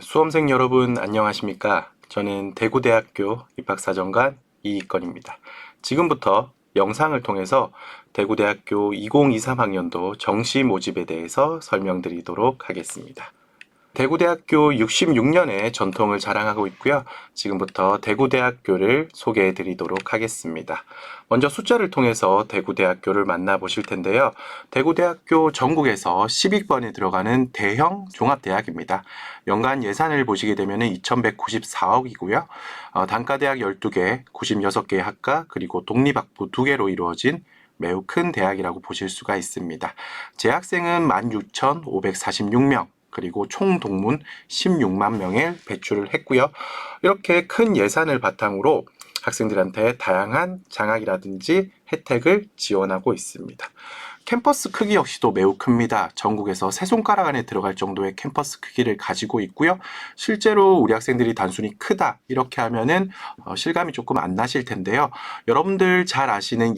수험생 여러분 안녕하십니까? 저는 대구대학교 입학사정관 이익건입니다. 지금부터 영상을 통해서 대구대학교 2023학년도 정시 모집에 대해서 설명드리도록 하겠습니다. 대구대학교 66년의 전통을 자랑하고 있고요. 지금부터 대구대학교를 소개해 드리도록 하겠습니다. 먼저 숫자를 통해서 대구대학교를 만나보실 텐데요. 대구대학교 전국에서 10위권에 들어가는 대형 종합대학입니다. 연간 예산을 보시게 되면 2,194억이고요. 단과대학 12개, 96개의 학과, 그리고 독립학부 2개로 이루어진 매우 큰 대학이라고 보실 수가 있습니다. 재학생은 16,546명, 그리고 총 동문 16만 명을 배출을 했고요. 이렇게 큰 예산을 바탕으로 학생들한테 다양한 장학이라든지 혜택을 지원하고 있습니다. 캠퍼스 크기 역시도 매우 큽니다. 전국에서 세 손가락 안에 들어갈 정도의 캠퍼스 크기를 가지고 있고요. 실제로 우리 학생들이 단순히 크다 이렇게 하면은 실감이 조금 안 나실 텐데요. 여러분들 잘 아시는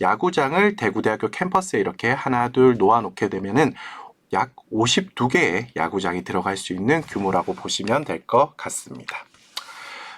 야구장을 대구대학교 캠퍼스에 이렇게 하나 둘 놓아놓게 되면은 약 52개의 야구장이 들어갈 수 있는 규모라고 보시면 될 것 같습니다.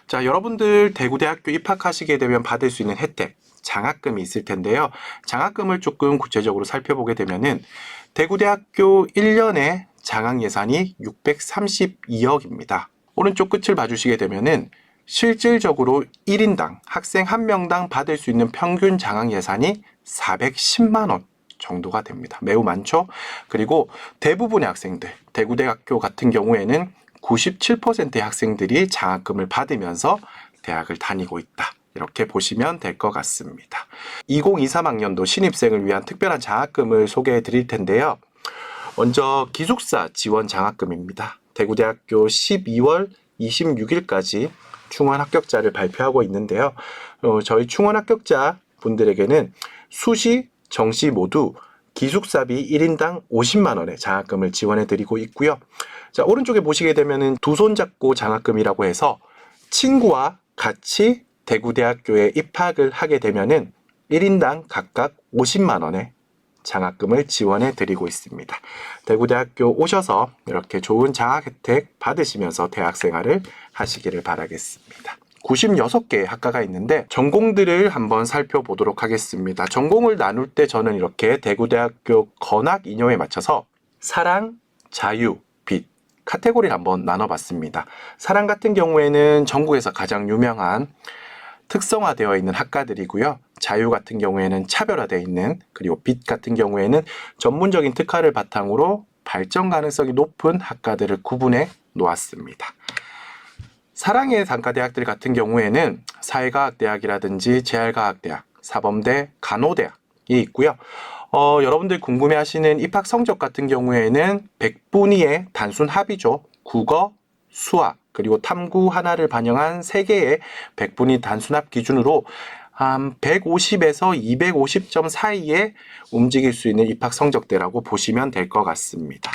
자, 여러분들 대구대학교 입학하시게 되면 받을 수 있는 혜택, 장학금이 있을 텐데요. 장학금을 조금 구체적으로 살펴보게 되면은 대구대학교 1년에 장학 예산이 632억입니다. 오른쪽 끝을 봐주시게 되면은 실질적으로 1인당 학생 1명당 받을 수 있는 평균 장학 예산이 410만 원. 정도가 됩니다. 매우 많죠? 그리고 대부분의 학생들, 대구대학교 같은 경우에는 97%의 학생들이 장학금을 받으면서 대학을 다니고 있다. 이렇게 보시면 될 것 같습니다. 2023학년도 신입생을 위한 특별한 장학금을 소개해 드릴 텐데요. 먼저 기숙사 지원 장학금입니다. 대구대학교 12월 26일까지 충원 합격자를 발표하고 있는데요. 저희 충원 합격자 분들에게는 수시, 정시 모두 기숙사비 1인당 50만 원의 장학금을 지원해 드리고 있고요. 자, 오른쪽에 보시게 되면은 두 손 잡고 장학금이라고 해서 친구와 같이 대구대학교에 입학을 하게 되면은 1인당 각각 50만 원의 장학금을 지원해 드리고 있습니다. 대구대학교 오셔서 이렇게 좋은 장학 혜택 받으시면서 대학 생활을 하시기를 바라겠습니다. 96개의 학과가 있는데 전공들을 한번 살펴보도록 하겠습니다. 전공을 나눌 때 저는 이렇게 대구대학교 건학 인요에 맞춰서 사랑, 자유, 빛 카테고리를 한번 나눠봤습니다. 사랑 같은 경우에는 전국에서 가장 유명한 특성화되어 있는 학과들이고요. 자유 같은 경우에는 차별화되어 있는, 그리고 빛 같은 경우에는 전문적인 특화를 바탕으로 발전 가능성이 높은 학과들을 구분해 놓았습니다. 사랑의 단과대학들 같은 경우에는 사회과학대학이라든지 재활과학대학, 사범대, 간호대학이 있고요. 여러분들 궁금해하시는 입학 성적 같은 경우에는 100분위의 단순 합이죠. 국어, 수학, 그리고 탐구 하나를 반영한 3개의 100분위 단순합 기준으로 한 150에서 250점 사이에 움직일 수 있는 입학 성적대라고 보시면 될 것 같습니다.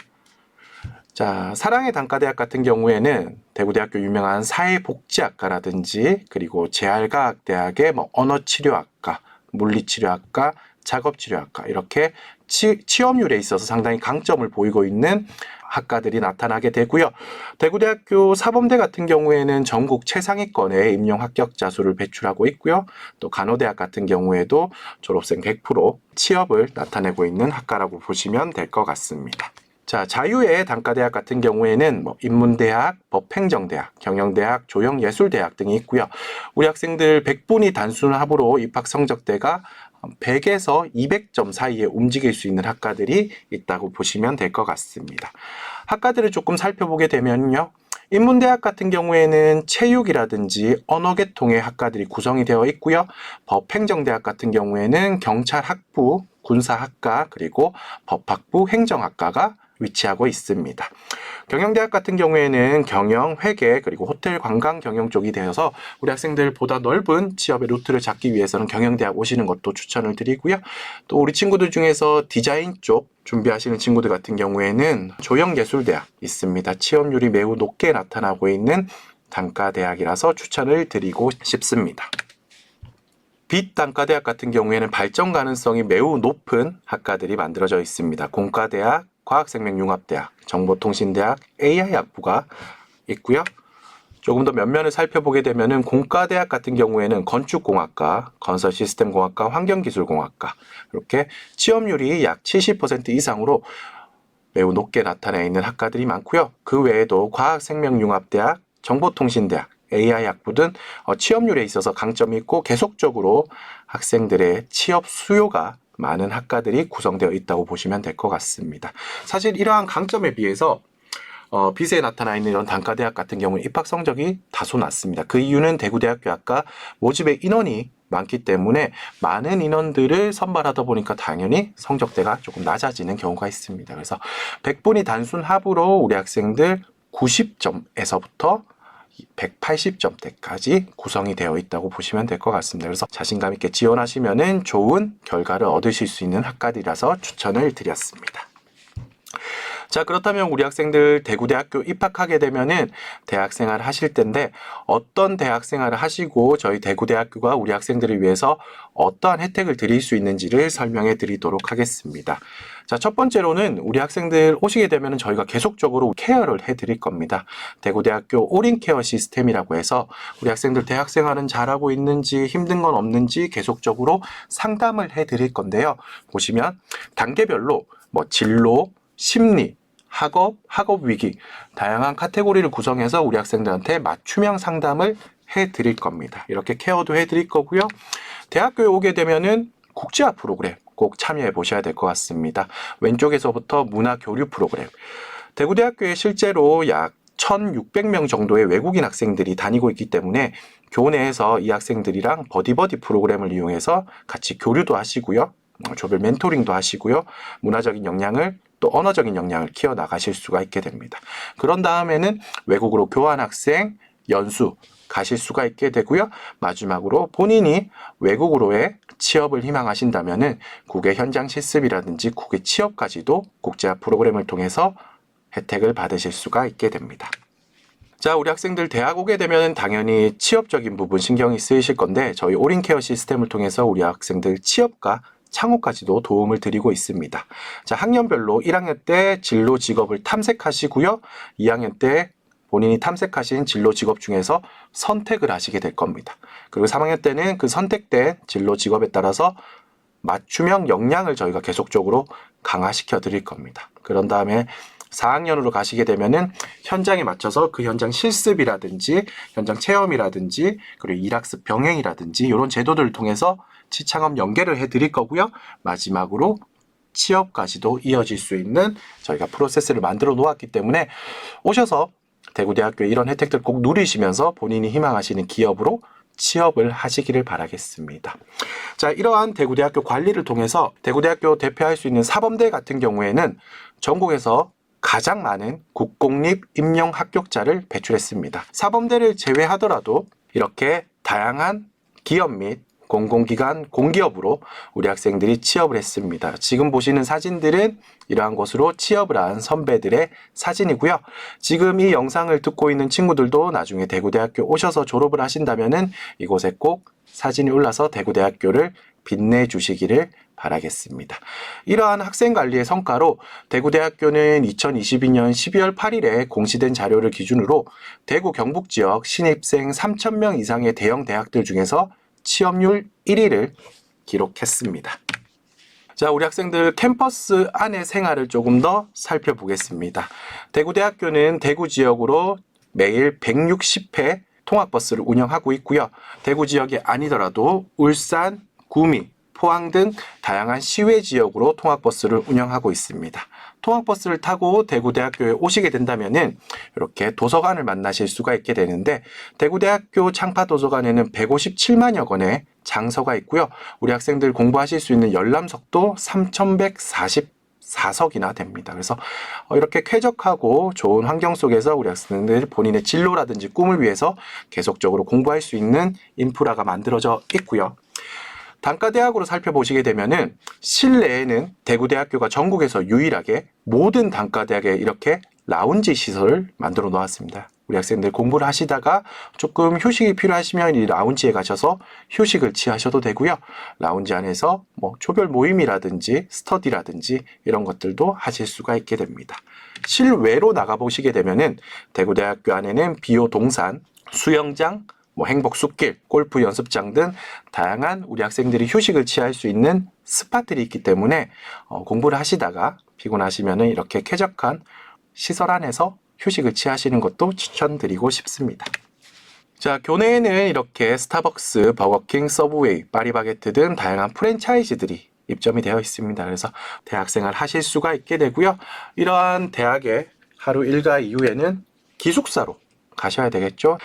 자, 사랑의 단과대학 같은 경우에는 대구대학교 유명한 사회복지학과라든지 그리고 재활과학대학의 언어치료학과, 물리치료학과, 작업치료학과 이렇게 취업률에 있어서 상당히 강점을 보이고 있는 학과들이 나타나게 되고요. 대구대학교 사범대 같은 경우에는 전국 최상위권의 임용 합격자 수를 배출하고 있고요. 또 간호대학 같은 경우에도 졸업생 100% 취업을 나타내고 있는 학과라고 보시면 될 것 같습니다. 자, 자유의 단과대학 같은 경우에는 인문대학, 법행정대학, 경영대학, 조형예술대학 등이 있고요. 우리 학생들 100분위 단순 합으로 입학 성적대가 100에서 200점 사이에 움직일 수 있는 학과들이 있다고 보시면 될 것 같습니다. 학과들을 조금 살펴보게 되면요. 인문대학 같은 경우에는 체육이라든지 언어계통의 학과들이 구성이 되어 있고요. 법행정대학 같은 경우에는 경찰학부, 군사학과, 그리고 법학부, 행정학과가 위치하고 있습니다. 경영대학 같은 경우에는 경영, 회계, 그리고 호텔 관광 경영 쪽이 되어서 우리 학생들 보다 넓은 취업의 루트를 잡기 위해서는 경영대학 오시는 것도 추천을 드리고요. 또 우리 친구들 중에서 디자인 쪽 준비하시는 친구들 같은 경우에는 조형예술대학 있습니다. 취업률이 매우 높게 나타나고 있는 단과대학이라서 추천을 드리고 싶습니다. 빛 단과대학 같은 경우에는 발전 가능성이 매우 높은 학과들이 만들어져 있습니다. 공과대학, 과학생명융합대학, 정보통신대학 AI학부가 있고요. 조금 더 면면을 살펴보게 되면은 공과대학 같은 경우에는 건축공학과, 건설시스템공학과, 환경기술공학과 이렇게 취업률이 약 70% 이상으로 매우 높게 나타나 있는 학과들이 많고요. 그 외에도 과학생명융합대학, 정보통신대학, AI학부 등 취업률에 있어서 강점이 있고 계속적으로 학생들의 취업 수요가 많은 학과들이 구성되어 있다고 보시면 될 것 같습니다. 사실 이러한 강점에 비해서 비세에 나타나 있는 이런 단과대학 같은 경우는 입학 성적이 다소 낮습니다. 그 이유는 대구대학교 학과 모집의 인원이 많기 때문에 많은 인원들을 선발하다 보니까 당연히 성적대가 조금 낮아지는 경우가 있습니다. 그래서 100분이 단순 합으로 우리 학생들 90점에서부터 180점대까지 구성이 되어 있다고 보시면 될 것 같습니다. 그래서 자신감 있게 지원하시면은 좋은 결과를 얻으실 수 있는 학과들이라서 추천을 드렸습니다. 자, 그렇다면 우리 학생들 대구대학교 입학하게 되면은 대학생활을 하실 텐데 어떤 대학생활을 하시고 저희 대구대학교가 우리 학생들을 위해서 어떠한 혜택을 드릴 수 있는지를 설명해 드리도록 하겠습니다. 자, 첫 번째로는 우리 학생들 오시게 되면은 저희가 계속적으로 케어를 해 드릴 겁니다. 대구대학교 올인 케어 시스템이라고 해서 우리 학생들 대학생활은 잘하고 있는지 힘든 건 없는지 계속적으로 상담을 해 드릴 건데요. 보시면 단계별로 진로, 심리, 학업 위기, 다양한 카테고리를 구성해서 우리 학생들한테 맞춤형 상담을 해드릴 겁니다. 이렇게 케어도 해드릴 거고요. 대학교에 오게 되면은 국제화 프로그램 꼭 참여해 보셔야 될 것 같습니다. 왼쪽에서부터 문화 교류 프로그램. 대구대학교에 실제로 약 1,600명 정도의 외국인 학생들이 다니고 있기 때문에 교내에서 이 학생들이랑 버디버디 프로그램을 이용해서 같이 교류도 하시고요. 조별 멘토링도 하시고요. 문화적인 역량을 또 언어적인 역량을 키워나가실 수가 있게 됩니다. 그런 다음에는 외국으로 교환 학생, 연수 가실 수가 있게 되고요. 마지막으로 본인이 외국으로의 취업을 희망하신다면은 국외 현장 실습이라든지 국외 취업까지도 국제화 프로그램을 통해서 혜택을 받으실 수가 있게 됩니다. 자, 우리 학생들 대학 오게 되면 당연히 취업적인 부분 신경이 쓰이실 건데 저희 올인케어 시스템을 통해서 우리 학생들 취업과 창업까지도 도움을 드리고 있습니다. 자, 학년별로 1학년 때 진로 직업을 탐색하시고요. 2학년 때 본인이 탐색하신 진로 직업 중에서 선택을 하시게 될 겁니다. 그리고 3학년 때는 그 선택된 진로 직업에 따라서 맞춤형 역량을 저희가 계속적으로 강화시켜 드릴 겁니다. 그런 다음에 4학년으로 가시게 되면은 현장에 맞춰서 그 현장 실습이라든지 현장 체험이라든지 그리고 일학습 병행이라든지 이런 제도들을 통해서 취창업 연계를 해드릴 거고요. 마지막으로 취업까지도 이어질 수 있는 저희가 프로세스를 만들어 놓았기 때문에 오셔서 대구대학교의 이런 혜택들 꼭 누리시면서 본인이 희망하시는 기업으로 취업을 하시기를 바라겠습니다. 자, 이러한 대구대학교 관리를 통해서 대구대학교 대표할 수 있는 사범대 같은 경우에는 전국에서 가장 많은 국공립 임용 합격자를 배출했습니다. 사범대를 제외하더라도 이렇게 다양한 기업 및 공공기관, 공기업으로 우리 학생들이 취업을 했습니다. 지금 보시는 사진들은 이러한 곳으로 취업을 한 선배들의 사진이고요. 지금 이 영상을 듣고 있는 친구들도 나중에 대구대학교 오셔서 졸업을 하신다면은 이곳에 꼭 사진이 올라서 대구대학교를 빛내주시기를 바라겠습니다. 이러한 학생관리의 성과로 대구대학교는 2022년 12월 8일에 공시된 자료를 기준으로 대구 경북지역 신입생 3,000명 이상의 대형 대학들 중에서 취업률 1위를 기록했습니다. 자, 우리 학생들 캠퍼스 안의 생활을 조금 더 살펴보겠습니다. 대구대학교는 대구 지역으로 매일 160회 통학버스를 운영하고 있고요. 대구 지역이 아니더라도 울산, 구미, 포항 등 다양한 시외 지역으로 통학버스를 운영하고 있습니다. 통학버스를 타고 대구대학교에 오시게 된다면은 이렇게 도서관을 만나실 수가 있게 되는데 대구대학교 창파도서관에는 157만여 권의 장서가 있고요. 우리 학생들 공부하실 수 있는 열람석도 3,144석이나 됩니다. 그래서 이렇게 쾌적하고 좋은 환경 속에서 우리 학생들 본인의 진로라든지 꿈을 위해서 계속적으로 공부할 수 있는 인프라가 만들어져 있고요. 단과대학으로 살펴보시게 되면은 실내에는 대구대학교가 전국에서 유일하게 모든 단과대학에 이렇게 라운지 시설을 만들어 놓았습니다. 우리 학생들 공부를 하시다가 조금 휴식이 필요하시면 이 라운지에 가셔서 휴식을 취하셔도 되고요. 라운지 안에서 뭐 조별 모임이라든지 스터디라든지 이런 것들도 하실 수가 있게 됩니다. 실외로 나가보시게 되면은 대구대학교 안에는 비호동산, 수영장, 뭐 행복 숲길, 골프 연습장 등 다양한 우리 학생들이 휴식을 취할 수 있는 스팟들이 있기 때문에 공부를 하시다가 피곤하시면은 이렇게 쾌적한 시설 안에서 휴식을 취하시는 것도 추천드리고 싶습니다. 자, 교내에는 이렇게 스타벅스, 버거킹, 서브웨이, 파리바게트 등 다양한 프랜차이즈들이 입점이 되어 있습니다. 그래서 대학생활 하실 수가 있게 되고요. 이러한 대학의 하루 일과 이후에는 기숙사로 가셔야 되겠죠.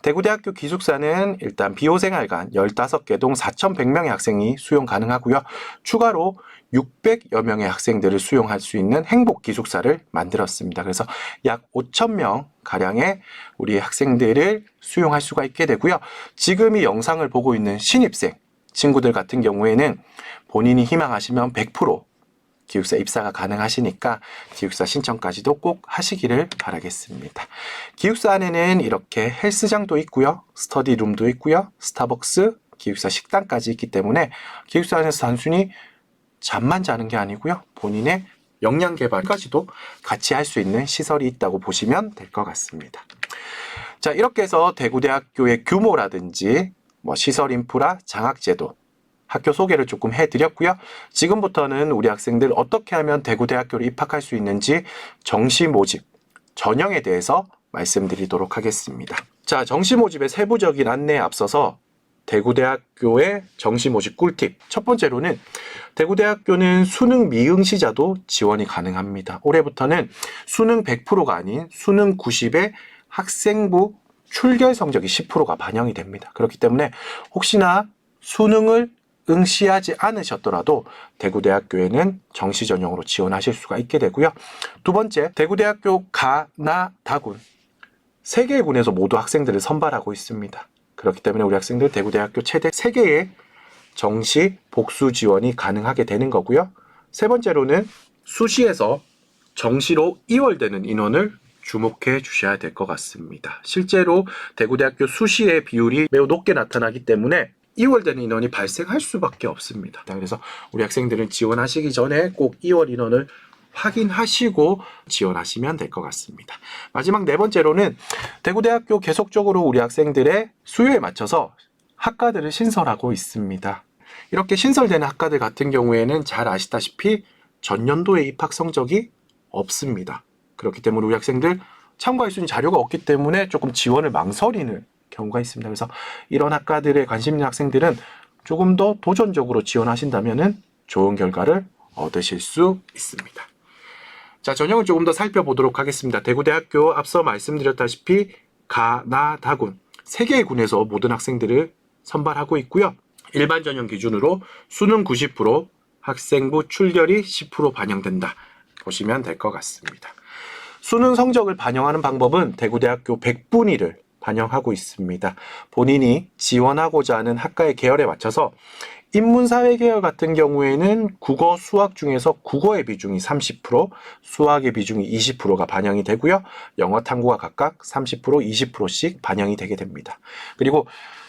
대구대학교 기숙사는 일단 비호생활관 15개 동 4,100명의 학생이 수용 가능하고요. 추가로 600여 명의 학생들을 수용할 수 있는 행복 기숙사를 만들었습니다. 그래서 약 5,000명 가량의 우리 학생들을 수용할 수가 있게 되고요. 지금 이 영상을 보고 있는 신입생 친구들 같은 경우에는 본인이 희망하시면 100% 기숙사 입사가 가능하시니까 기숙사 신청까지도 꼭 하시기를 바라겠습니다. 기숙사 안에는 이렇게 헬스장도 있고요. 스터디룸도 있고요. 스타벅스, 기숙사 식당까지 있기 때문에 기숙사 안에서 단순히 잠만 자는 게 아니고요. 본인의 역량 개발까지도 같이 할 수 있는 시설이 있다고 보시면 될 것 같습니다. 자, 이렇게 해서 대구대학교의 규모라든지 뭐 시설 인프라, 장학제도, 학교 소개를 조금 해드렸고요. 지금부터는 우리 학생들 어떻게 하면 대구대학교로 입학할 수 있는지 정시 모집, 전형에 대해서 말씀드리도록 하겠습니다. 자, 정시 모집의 세부적인 안내에 앞서서 대구대학교의 정시 모집 꿀팁. 첫 번째로는 대구대학교는 수능 미응시자도 지원이 가능합니다. 올해부터는 수능 100%가 아닌 수능 90에 학생부 출결 성적이 10%가 반영이 됩니다. 그렇기 때문에 혹시나 수능을 응시하지 않으셨더라도 대구대학교에는 정시 전형으로 지원하실 수가 있게 되고요. 두 번째, 대구대학교 가, 나, 다군 3개의 군에서 모두 학생들을 선발하고 있습니다. 그렇기 때문에 우리 학생들 대구대학교 최대 3개의 정시 복수 지원이 가능하게 되는 거고요. 세 번째로는 수시에서 정시로 이월되는 인원을 주목해 주셔야 될 것 같습니다. 실제로 대구대학교 수시의 비율이 매우 높게 나타나기 때문에 이월되는 인원이 발생할 수밖에 없습니다. 그래서 우리 학생들은 지원하시기 전에 꼭 이월 인원을 확인하시고 지원하시면 될 것 같습니다. 마지막 네 번째로는 대구대학교 계속적으로 우리 학생들의 수요에 맞춰서 학과들을 신설하고 있습니다. 이렇게 신설되는 학과들 같은 경우에는 잘 아시다시피 전년도의 입학 성적이 없습니다. 그렇기 때문에 우리 학생들 참고할 수 있는 자료가 없기 때문에 조금 지원을 망설이는 경우가 있습니다. 그래서 이런 학과들에 관심 있는 학생들은 조금 더 도전적으로 지원하신다면 좋은 결과를 얻으실 수 있습니다. 자, 전형을 조금 더 살펴보도록 하겠습니다. 대구대학교 앞서 말씀드렸다시피 가, 나, 다군 3개의 군에서 모든 학생들을 선발하고 있고요. 일반 전형 기준으로 수능 90%, 학생부 출결이 10% 반영된다. 보시면 될 것 같습니다. 수능 성적을 반영하는 방법은 대구대학교 100분위를 반영하고 있습니다. 본인이 지원하고자 하는 학과의 계열에 맞춰서 인문사회 계열 같은 경우에는 국어, 수학 중에서 국어의 비중이 30%, 수학의 비중이 20%가 반영이 되고요. 영어, 탐구가 각각 30%, 20%씩 반영이 되게 됩니다. 그리고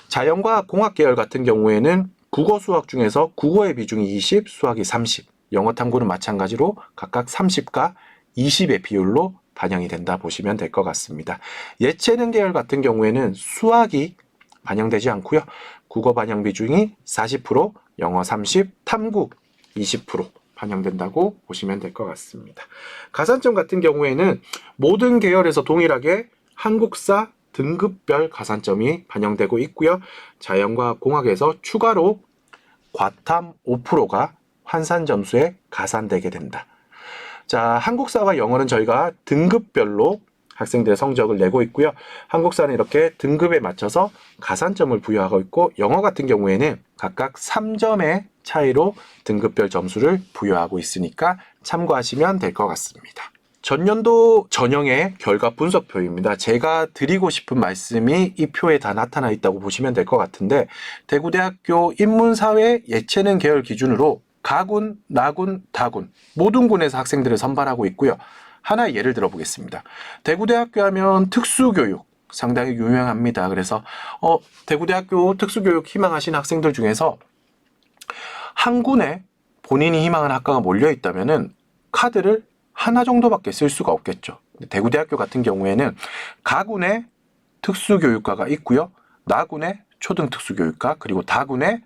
자연과학, 공학 계열 같은 경우에는 국어, 수학 중에서 국어의 비중이 20, 수학이 30, 영어, 탐구는 마찬가지로 각각 30과 20의 비율로 반영이 된다 보시면 될 것 같습니다. 예체능 계열 같은 경우에는 수학이 반영되지 않고요. 국어 반영 비중이 40%, 영어 30, 탐구 20% 반영된다고 보시면 될 것 같습니다. 가산점 같은 경우에는 모든 계열에서 동일하게 한국사 등급별 가산점이 반영되고 있고요. 자연과학 공학에서 추가로 과탐 5%가 환산 점수에 가산되게 된다. 자, 한국사와 영어는 저희가 등급별로 학생들의 성적을 내고 있고요. 한국사는 이렇게 등급에 맞춰서 가산점을 부여하고 있고 영어 같은 경우에는 각각 3점의 차이로 등급별 점수를 부여하고 있으니까 참고하시면 될 것 같습니다. 전년도 전형의 결과 분석표입니다. 제가 드리고 싶은 말씀이 이 표에 다 나타나 있다고 보시면 될 것 같은데 대구대학교 인문사회 예체능 계열 기준으로 가군, 나군, 다군 모든 군에서 학생들을 선발하고 있고요. 하나의 예를 들어보겠습니다. 대구대학교 하면 특수교육 상당히 유명합니다. 그래서 대구대학교 특수교육 희망하시는 학생들 중에서 한 군에 본인이 희망하는 학과가 몰려 있다면은 카드를 하나 정도밖에 쓸 수가 없겠죠. 대구대학교 같은 경우에는 가군에 특수교육과가 있고요. 나군에 초등특수교육과, 그리고 다군에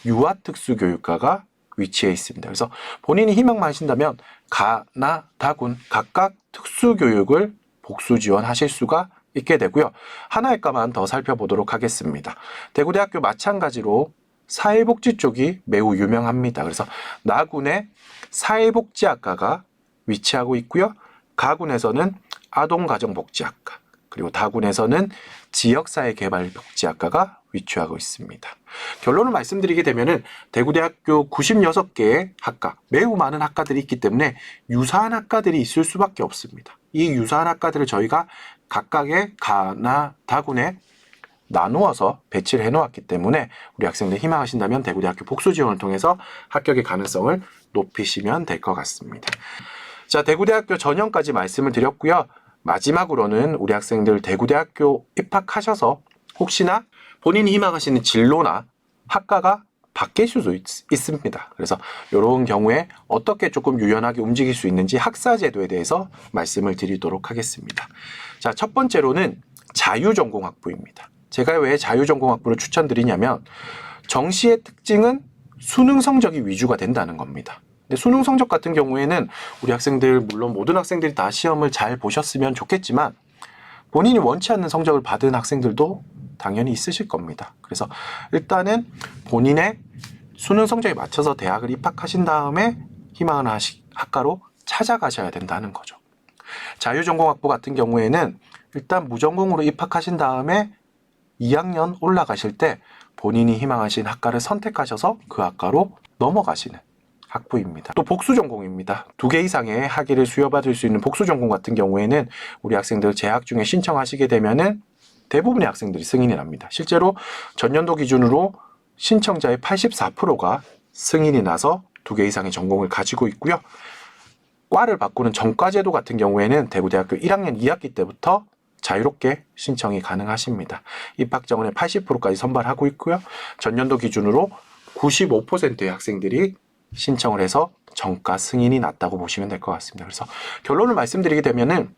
유아특수교육과가 위치해 있습니다. 그래서 본인이 희망만 하신다면 가나 다군 각각 특수교육을 복수 지원하실 수가 있게 되고요. 하나의 과만 더 살펴보도록 하겠습니다. 대구대학교 마찬가지로 사회복지 쪽이 매우 유명합니다. 그래서 나군에 사회복지학과가 위치하고 있고요. 가군에서는 아동가정복지학과, 그리고 다군에서는 지역사회개발복지학과가 위치하고 있습니다. 결론을 말씀드리게 되면은 대구대학교 96개의 학과, 매우 많은 학과들이 있기 때문에 유사한 학과들이 있을 수밖에 없습니다. 이 유사한 학과들을 저희가 각각의 가나 다군에 나누어서 배치를 해놓았기 때문에 우리 학생들 희망하신다면 대구대학교 복수 지원을 통해서 합격의 가능성을 높이시면 될 것 같습니다. 자, 대구대학교 전형까지 말씀을 드렸고요. 마지막으로는 우리 학생들 대구대학교 입학하셔서 혹시나 본인이 희망하시는 진로나 학과가 바뀔 수도 있습니다. 그래서 이런 경우에 어떻게 조금 유연하게 움직일 수 있는지 학사제도에 대해서 말씀을 드리도록 하겠습니다. 자, 첫 번째로는 자유전공학부입니다. 제가 왜 자유전공학부를 추천드리냐면 정시의 특징은 수능 성적이 위주가 된다는 겁니다. 근데 수능 성적 같은 경우에는 우리 학생들, 물론 모든 학생들이 다 시험을 잘 보셨으면 좋겠지만 본인이 원치 않는 성적을 받은 학생들도 당연히 있으실 겁니다. 그래서 일단은 본인의 수능 성적에 맞춰서 대학을 입학하신 다음에 희망하는 학과로 찾아가셔야 된다는 거죠. 자유전공학부 같은 경우에는 일단 무전공으로 입학하신 다음에 2학년 올라가실 때 본인이 희망하신 학과를 선택하셔서 그 학과로 넘어가시는 학부입니다. 또 복수전공입니다. 2개 이상의 학위를 수여받을 수 있는 복수전공 같은 경우에는 우리 학생들 재학 중에 신청하시게 되면은 대부분의 학생들이 승인이 납니다. 실제로 전년도 기준으로 신청자의 84%가 승인이 나서 2개 이상의 전공을 가지고 있고요. 과를 바꾸는 전과제도 같은 경우에는 대구대학교 1학년 2학기 때부터 자유롭게 신청이 가능하십니다. 입학 정원의 80%까지 선발하고 있고요. 전년도 기준으로 95%의 학생들이 신청을 해서 전과 승인이 났다고 보시면 될 것 같습니다. 그래서 결론을 말씀드리게 되면은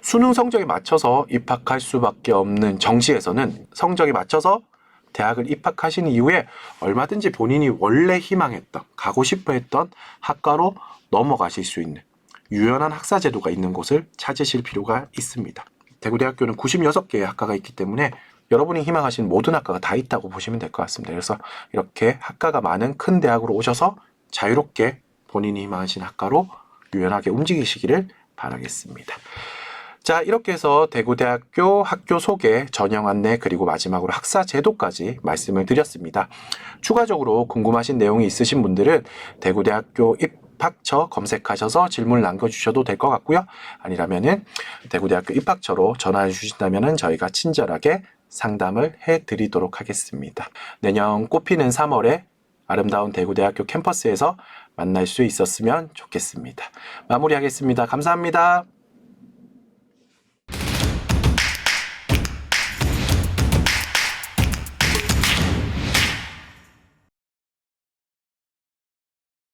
수능 성적에 맞춰서 입학할 수밖에 없는 정시에서는 성적에 맞춰서 대학을 입학하신 이후에 얼마든지 본인이 원래 희망했던, 가고 싶어 했던 학과로 넘어가실 수 있는 유연한 학사 제도가 있는 곳을 찾으실 필요가 있습니다. 대구대학교는 96개의 학과가 있기 때문에 여러분이 희망하시는 모든 학과가 다 있다고 보시면 될 것 같습니다. 그래서 이렇게 학과가 많은 큰 대학으로 오셔서 자유롭게 본인이 희망하신 학과로 유연하게 움직이시기를 바라겠습니다. 자, 이렇게 해서 대구대학교 학교 소개, 전형 안내, 그리고 마지막으로 학사 제도까지 말씀을 드렸습니다. 추가적으로 궁금하신 내용이 있으신 분들은 대구대학교 입학처 검색하셔서 질문을 남겨주셔도 될 것 같고요. 아니라면은 대구대학교 입학처로 전화해 주신다면은 저희가 친절하게 상담을 해드리도록 하겠습니다. 내년 꽃피는 3월에 아름다운 대구대학교 캠퍼스에서 만날 수 있었으면 좋겠습니다. 마무리하겠습니다. 감사합니다.